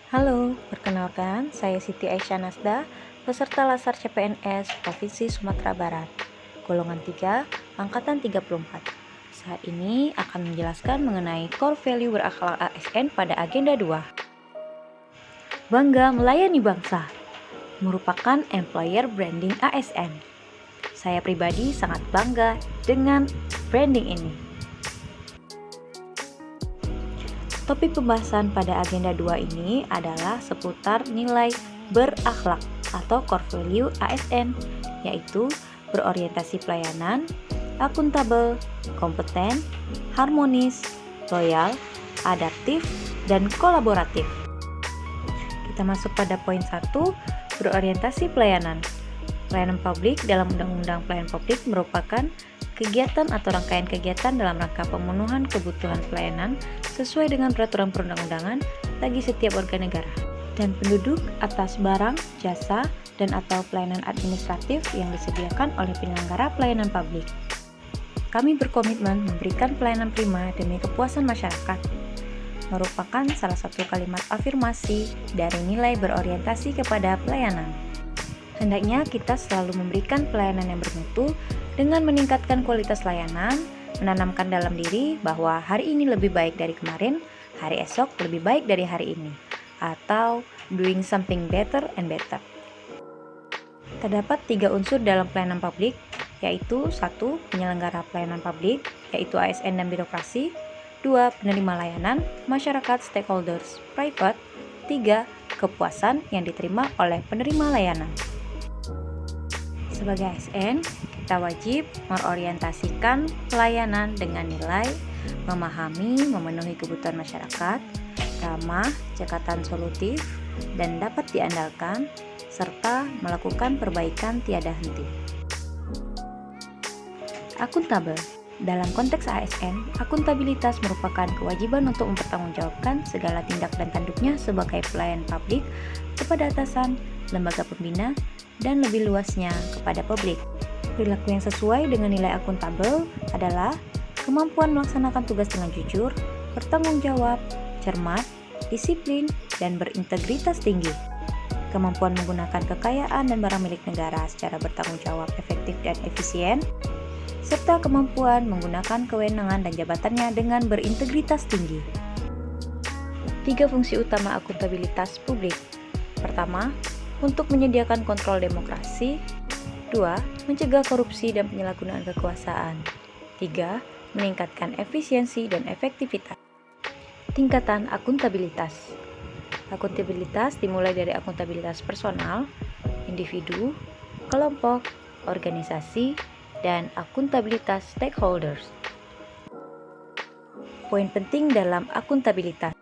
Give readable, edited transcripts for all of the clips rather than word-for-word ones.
Halo, perkenalkan saya Siti Aisyah Nasda, peserta Lasar CPNS Provinsi Sumatera Barat, golongan 3, angkatan 34. Saat ini akan menjelaskan mengenai core value berakhlak ASN pada agenda 2. Bangga melayani bangsa merupakan employer branding ASN. Saya pribadi sangat bangga dengan branding ini. Topik pembahasan pada agenda 2 ini adalah seputar nilai berakhlak atau core value ASN, yaitu berorientasi pelayanan, akuntabel, kompeten, harmonis, loyal, adaptif, dan kolaboratif. Kita masuk pada poin 1, berorientasi pelayanan. Pelayanan publik dalam Undang-Undang Pelayanan Publik merupakan kegiatan atau rangkaian kegiatan dalam rangka pemenuhan kebutuhan pelayanan sesuai dengan peraturan perundang-undangan bagi setiap warga negara dan penduduk atas barang, jasa, dan atau pelayanan administratif yang disediakan oleh penyelenggara pelayanan publik. Kami berkomitmen memberikan pelayanan prima demi kepuasan masyarakat, merupakan salah satu kalimat afirmasi dari nilai berorientasi kepada pelayanan. Hendaknya kita selalu memberikan pelayanan yang bermutu dengan meningkatkan kualitas layanan, menanamkan dalam diri bahwa hari ini lebih baik dari kemarin, hari esok lebih baik dari hari ini, atau doing something better and better. Terdapat 3 unsur dalam pelayanan publik, yaitu 1. Penyelenggara pelayanan publik, yaitu ASN dan birokrasi. 2. Penerima layanan, masyarakat, stakeholders, private. 3. Kepuasan yang diterima oleh penerima layanan. Sebagai ASN, kita wajib mengorientasikan pelayanan dengan nilai memahami, memenuhi kebutuhan masyarakat, ramah, cekatan solutif, dan dapat diandalkan, serta melakukan perbaikan tiada henti. Akuntabel. Dalam konteks ASN, akuntabilitas merupakan kewajiban untuk mempertanggungjawabkan segala tindak dan tanduknya sebagai pelayan publik kepada atasan, lembaga pembina, dan lebih luasnya kepada publik. Perilaku yang sesuai dengan nilai akuntabel adalah kemampuan melaksanakan tugas dengan jujur, bertanggung jawab, cermat, disiplin, dan berintegritas tinggi. Kemampuan menggunakan kekayaan dan barang milik negara secara bertanggung jawab, efektif, dan efisien, serta kemampuan menggunakan kewenangan dan jabatannya dengan berintegritas tinggi. 3 fungsi utama akuntabilitas publik. Pertama, untuk menyediakan kontrol demokrasi. 2. Mencegah korupsi dan penyalahgunaan kekuasaan. 3. Meningkatkan efisiensi dan efektivitas. Tingkatan akuntabilitas. Akuntabilitas dimulai dari akuntabilitas personal, individu, kelompok, organisasi, dan akuntabilitas stakeholders. Poin penting dalam akuntabilitas.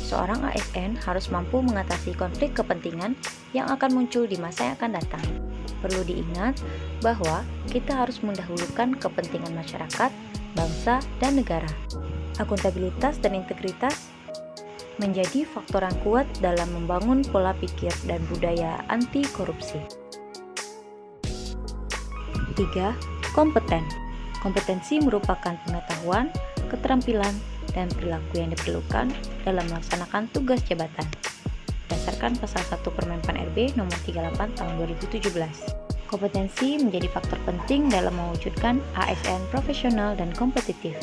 Seorang ASN harus mampu mengatasi konflik kepentingan yang akan muncul di masa yang akan datang. Perlu diingat bahwa kita harus mendahulukan kepentingan masyarakat, bangsa, dan negara. Akuntabilitas dan integritas menjadi faktor yang kuat dalam membangun pola pikir dan budaya anti korupsi. 3. Kompeten. Kompetensi merupakan pengetahuan, keterampilan, dan perilaku yang diperlukan dalam melaksanakan tugas jabatan berdasarkan pasal 1 Permenpan RB nomor 38 tahun 2017. Kompetensi menjadi faktor penting dalam mewujudkan ASN profesional dan kompetitif.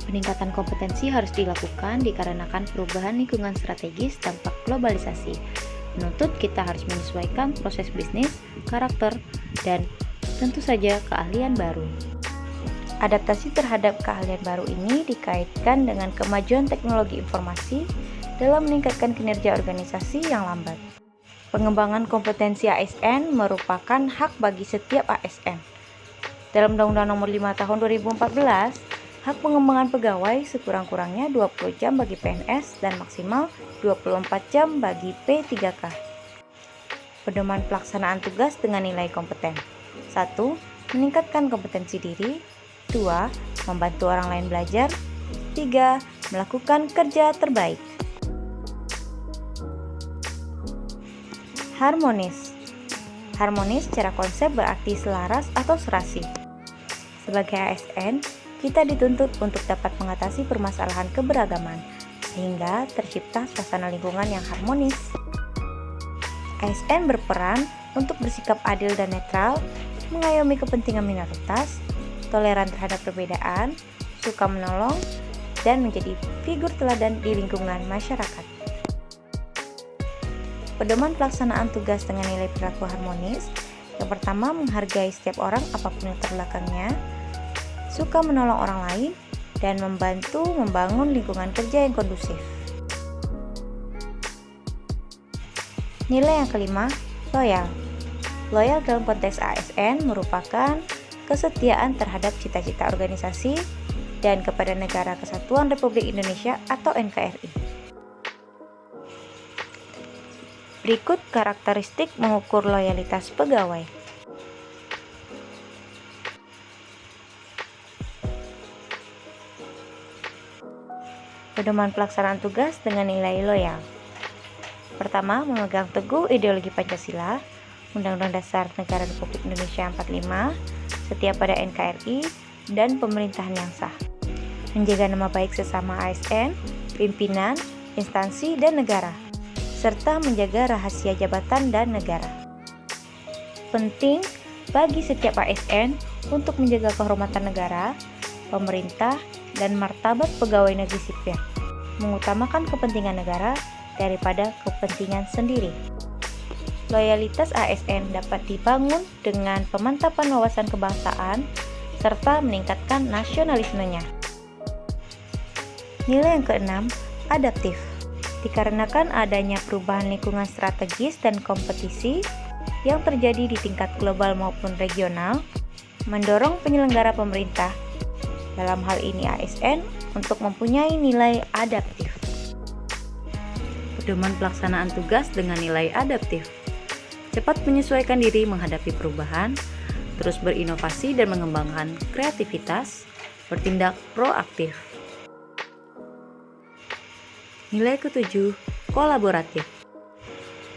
Peningkatan kompetensi harus dilakukan dikarenakan perubahan lingkungan strategis dampak globalisasi menuntut kita harus menyesuaikan proses bisnis, karakter, dan tentu saja keahlian baru. Adaptasi terhadap keahlian baru ini dikaitkan dengan kemajuan teknologi informasi dalam meningkatkan kinerja organisasi yang lambat. Pengembangan kompetensi ASN merupakan hak bagi setiap ASN. Dalam Undang-Undang Nomor 5 Tahun 2014, hak pengembangan pegawai sekurang-kurangnya 20 jam bagi PNS dan maksimal 24 jam bagi P3K. Pedoman pelaksanaan tugas dengan nilai kompeten. 1. Meningkatkan kompetensi diri. 2. Membantu orang lain belajar. 3. Melakukan kerja terbaik. Harmonis. Harmonis secara konsep berarti selaras atau serasi. Sebagai ASN, kita dituntut untuk dapat mengatasi permasalahan keberagaman, sehingga tercipta suasana lingkungan yang harmonis. ASN berperan untuk bersikap adil dan netral, mengayomi kepentingan minoritas, toleran terhadap perbedaan, suka menolong, dan menjadi figur teladan di lingkungan masyarakat. Pedoman pelaksanaan tugas dengan nilai perilaku harmonis. Yang pertama, menghargai setiap orang apapun latar belakangnya, suka menolong orang lain, dan membantu membangun lingkungan kerja yang kondusif. Nilai yang kelima, loyal. Loyal dalam konteks ASN merupakan kesetiaan terhadap cita-cita organisasi dan kepada Negara Kesatuan Republik Indonesia atau NKRI. Berikut karakteristik mengukur loyalitas pegawai. Pedoman pelaksanaan tugas dengan nilai loyal. Pertama, memegang teguh ideologi Pancasila, Undang-Undang Dasar Negara Republik Indonesia 45, setia pada NKRI, dan pemerintahan yang sah. Menjaga nama baik sesama ASN, pimpinan, instansi, dan negara, serta menjaga rahasia jabatan dan negara. Penting bagi setiap ASN untuk menjaga kehormatan negara, pemerintah, dan martabat pegawai negeri sipil, mengutamakan kepentingan negara daripada kepentingan sendiri. Loyalitas ASN dapat dibangun dengan pemantapan wawasan kebangsaan serta meningkatkan nasionalismenya. Nilai yang keenam, adaptif. Dikarenakan adanya perubahan lingkungan strategis dan kompetisi yang terjadi di tingkat global maupun regional, mendorong penyelenggara pemerintah, dalam hal ini ASN, untuk mempunyai nilai adaptif. Pedoman pelaksanaan tugas dengan nilai adaptif. Cepat menyesuaikan diri menghadapi perubahan, terus berinovasi dan mengembangkan kreativitas, bertindak proaktif. Nilai ketujuh, kolaboratif.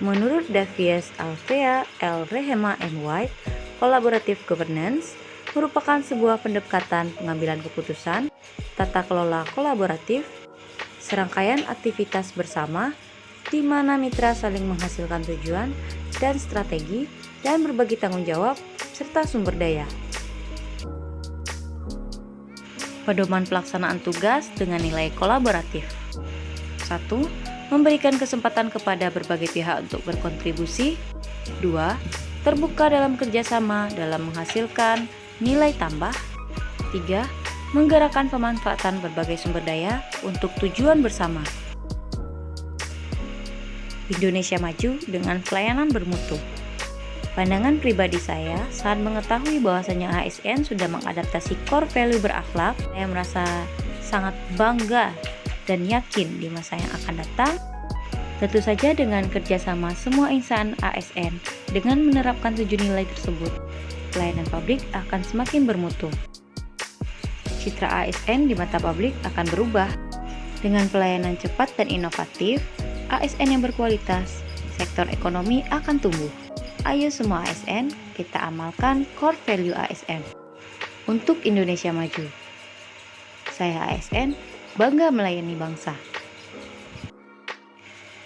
Menurut Davies, Althea, L. Rehema, and White, collaborative governance merupakan sebuah pendekatan pengambilan keputusan, tata kelola kolaboratif, serangkaian aktivitas bersama, di mana mitra saling menghasilkan tujuan dan strategi dan berbagi tanggung jawab serta sumber daya. Pedoman pelaksanaan tugas dengan nilai kolaboratif. 1. Memberikan kesempatan kepada berbagai pihak untuk berkontribusi. 2. Terbuka dalam kerjasama dalam menghasilkan nilai tambah. 3. Menggerakkan pemanfaatan berbagai sumber daya untuk tujuan bersama. Indonesia maju dengan pelayanan bermutu. Pandangan pribadi saya saat mengetahui bahwasanya ASN sudah mengadaptasi core value berakhlak, saya merasa sangat bangga dan yakin di masa yang akan datang, tentu saja dengan kerjasama semua insan ASN dengan menerapkan 7 nilai tersebut, pelayanan publik akan semakin bermutu. Citra ASN di mata publik akan berubah. Dengan pelayanan cepat dan inovatif, ASN yang berkualitas, sektor ekonomi akan tumbuh. Ayo semua ASN, kita amalkan core value ASN untuk Indonesia maju. Saya ASN, bangga melayani bangsa.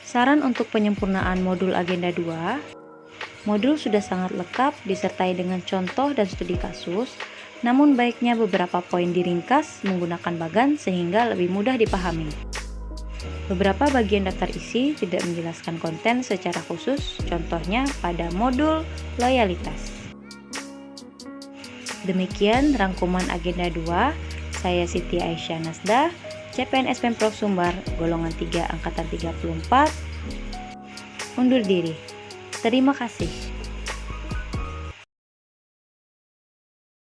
Saran untuk penyempurnaan modul Agenda 2. Modul sudah sangat lengkap disertai dengan contoh dan studi kasus, namun baiknya beberapa poin diringkas menggunakan bagan sehingga lebih mudah dipahami. Beberapa bagian daftar isi tidak menjelaskan konten secara khusus, contohnya pada modul loyalitas. Demikian rangkuman Agenda 2. Saya Siti Aisyah Nasdah, CPNS Pemprov Sumbar, golongan 3 angkatan 34, undur diri. Terima kasih.